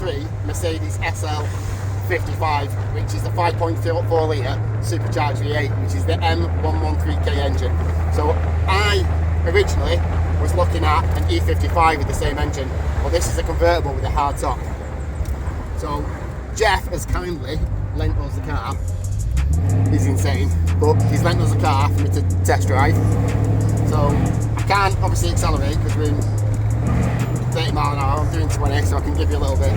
2003 Mercedes SL55, which is the 5.4 litre supercharged V8, which is the M113K engine. So I originally was looking at an E55 with the same engine, but this is a convertible with a hard top. So Jeff has kindly lent us the car. He's insane, but he's lent us a car for me to test drive. So I can't obviously accelerate because we're in 30 mile an hour. I'm doing 20, so I can give you a little bit.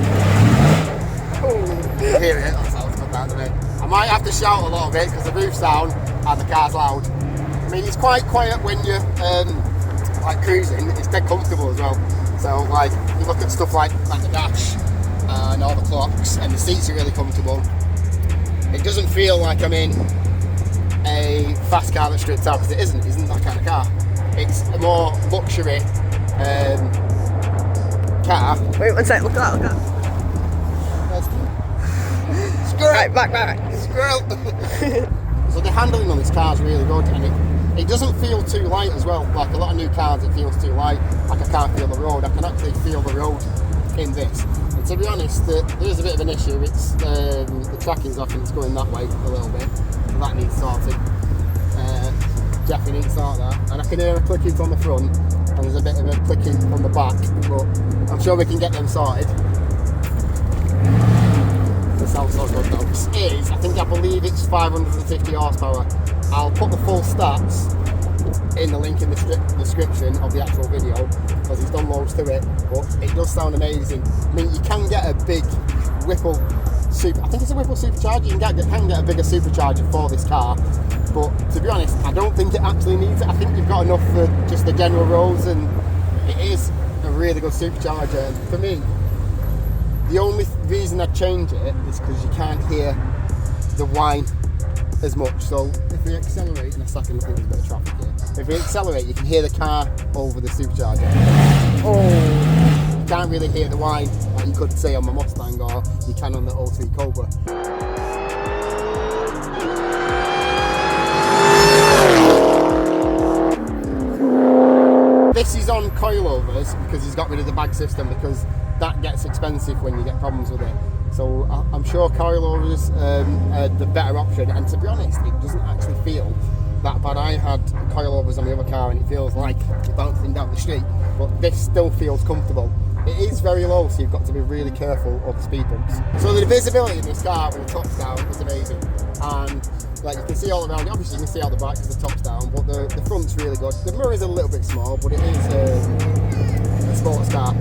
Oh, hear it, that sounds good, doesn't it? I might have to shout a little bit because the roof's down and the car's loud. I mean, it's quite quiet when you're like cruising. It's dead comfortable as well. So like you look at stuff like the dash and all the clocks, and the seats are really comfortable. It doesn't feel like I'm in a fast car that's stripped out, because it isn't that kind of car. It's a more luxury car. Wait one sec, look at that, Squirrel! Right, back. Squirrel! So the handling on this car is really good, and it doesn't feel too light as well. Like a lot of new cars, it feels too light. Like I can't feel the road. I can actually feel the road in this. And to be honest, there is a bit of an issue. It's the tracking's off and it's going that way a little bit. So that needs sorting. Jeffy needs to sort that. And I can hear a clicking from the front, and there's a bit of a clicking from the back, but I'm sure we can get them sorted. This sounds so good though. This is, I believe it's 550 horsepower. I'll put the full stats in the link in the description of the actual video, because he's done loads to it, but it does sound amazing. I mean, you can get a big Whipple super, I think it's a Whipple supercharger. You can get a bigger supercharger for this car, but to be honest, I don't think it actually needs it. I think you've got enough for just the general roads, and it is a really good supercharger. And for me, the only reason I'd change it is because you can't hear the whine as much. So if we accelerate in a second, I think there's a bit of traffic here. If we accelerate, you can hear the car over the supercharger. Oh, you can't really hear the whine like you could say on my Mustang, or you can on the 03 Cobra. This is on coilovers because he's got rid of the bag system, because that gets expensive when you get problems with it. So I'm sure coilovers are the better option, and to be honest, it doesn't actually feel that bad. I had coilovers on the other car and it feels like you're bouncing down the street, but this still feels comfortable. It is very low, so you've got to be really careful of the speed bumps. So the visibility in this car with the top's down is amazing, and like you can see all around it. Obviously you can see out the back because the top's down, but the front's really good. The mirror is a little bit small, but it is a sports car.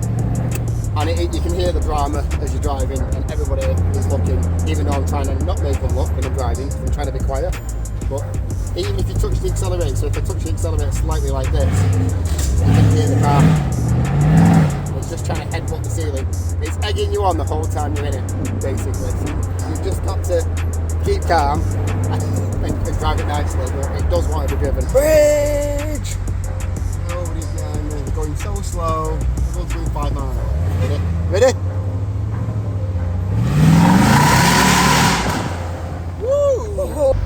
And you can hear the drama as you're driving, and everybody is looking, even though I'm trying to not make them look when I'm driving, I'm trying to be quiet. But even if you touch the accelerator, so if I touch the accelerator slightly like this, you can hear the car. It's just trying to headbutt the ceiling. It's egging you on the whole time you're in it, basically. So you've just got to keep calm and drive it nicely, but it does want to be driven. Bridge! Nobody's behind me, we're going so slow. We're going 5 miles an hour. Ready? Woo!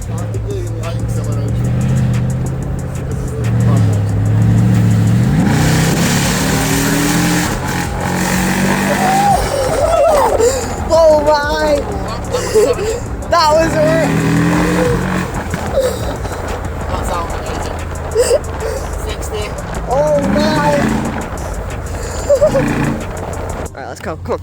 I think really like acceleration. Oh my! That was it! That sounds amazing. 60. Oh my! Alright, let's go. Come on.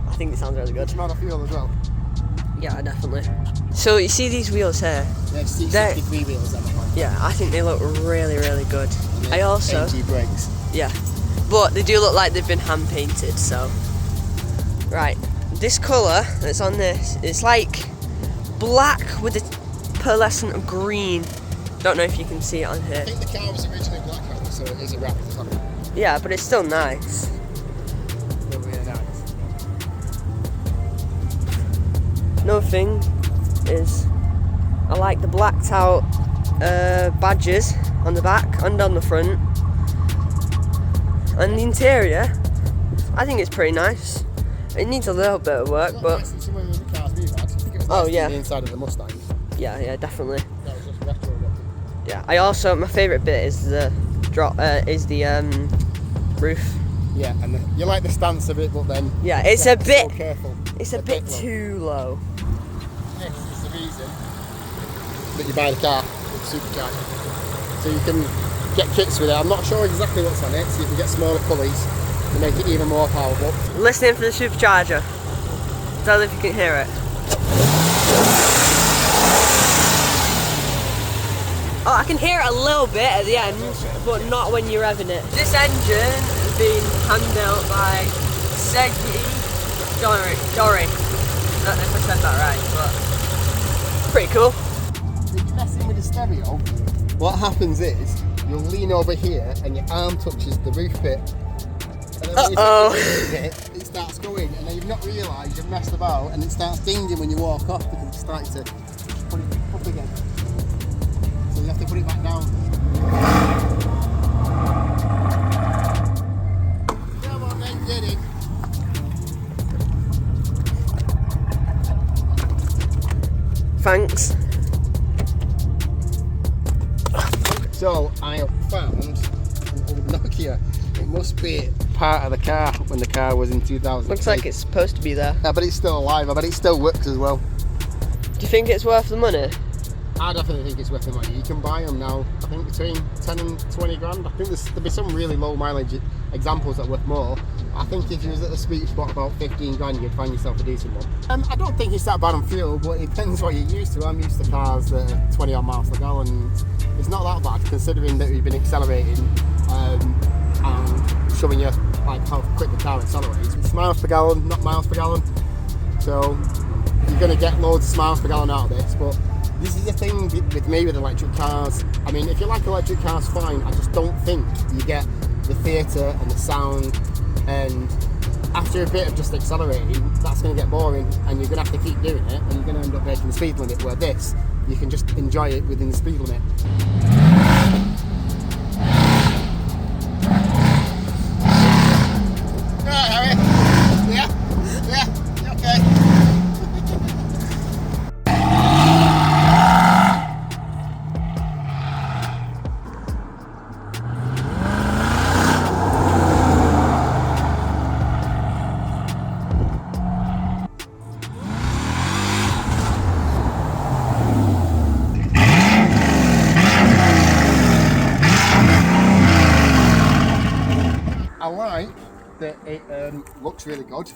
I think it sounds really good. Amount of fuel as well. Yeah, definitely. So you see these wheels here? Yeah, C63 wheels. Yeah, I think they look really, really good. I also AMG brakes. Yeah, but they do look like they've been hand painted. So right, this colour that's on this, it's like black with a pearlescent of green. Don't know if you can see it on here. I think the car was originally black, so it is a wrap at the top. Yeah, but it's still nice. Still really nice. Another thing is I like the blacked out badges on the back and on the front. And the interior, I think it's pretty nice. It needs a little bit of work, but oh yeah, the inside of the Mustang. Yeah, definitely. That was just retro looking. Yeah, I also, my favourite bit is the roof. Yeah, and you like the stance of it, but then yeah, it's a bit. So careful. It's a bit too low. This is the reason that you buy the car with Supercharged, so you can get kits with it. I'm not sure exactly what's on it, so you can get smaller pulleys to make it even more powerful. Listening for the supercharger. Tell if you can hear it. Oh, I can hear it a little bit at the end, but not when you're revving it. This engine has been hand-built by Dory. I don't know if I said that right, but pretty cool. If you're messing with the stereo, what happens is you'll lean over here and your arm touches the roof bit. And then it starts going, and then you've not realised you've messed about, and it starts dinging when you walk off because it's starting to put it up again. So you have to put it back down. Come on then, get it. Thanks. So I have found an old Nokia. It must be part of the car when the car was in 2000. Looks like it's supposed to be there. I bet it's still alive. I bet it still works as well. Do you think it's worth the money? I definitely think it's worth the money. You can buy them now, I think between 10 and 20 grand. I think there'll be some really low mileage examples that are worth more. I think if you was at the sweet spot about 15 grand, you'd find yourself a decent one. I don't think it's that bad on fuel, but it depends what you're used to. I'm used to cars that are 20 odd miles per gallon, and it's not that bad considering that we've been accelerating and showing you like how quick the car accelerates. It's miles per gallon, not miles per gallon. So you're going to get loads of miles per gallon out of this, but this is the thing with me with electric cars. I mean, if you like electric cars, fine. I just don't think you get the theatre and the sound, and after a bit of just accelerating, that's going to get boring, and you're going to have to keep doing it, and you're going to end up breaking the speed limit, where this, you can just enjoy it within the speed limit. Alright, Harry? Yeah? You okay? I like that it looks really good.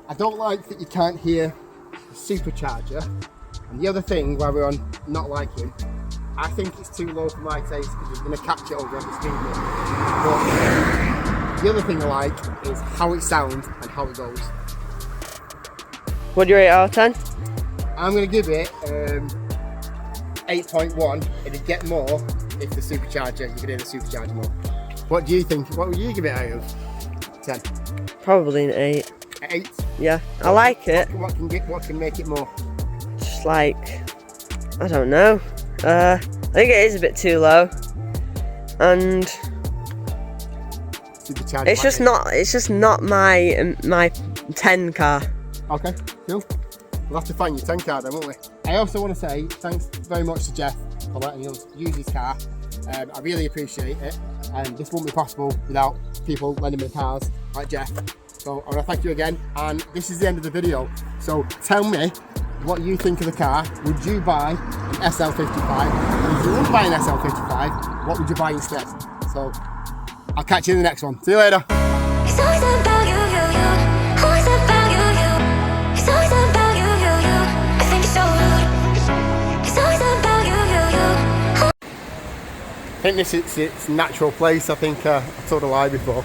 I don't like that you can't hear the supercharger. And the other thing, while we're on not liking, I think it's too low for my taste because it's going to catch it over the speed limit. But the other thing I like is how it sounds and how it goes. What do you rate out of 10? I'm going to give it 8.1. It'd get more if the supercharger, you could hear the supercharger more. What do you think? What would you give it out of 10? Probably an 8. 8? Yeah, I like it. What can make it more? Just like, I don't know. I think it is a bit too low, and Supercharger it's just not my 10 car. Okay, cool. We'll have to find your 10 car then, won't we? I also want to say thanks very much to Jeff for letting us use his car. I really appreciate it, and this wouldn't be possible without people lending me cars like Jeff. So I want to thank you again, and this is the end of the video. So tell me what you think of the car. Would you buy an SL55? And if you wouldn't buy an SL55, what would you buy instead? So I'll catch you in the next one. See you later. It's always about you, always about you, It's always about you, I think it's so rude. It's always about you, I think this is its natural place. I think I told a lie before.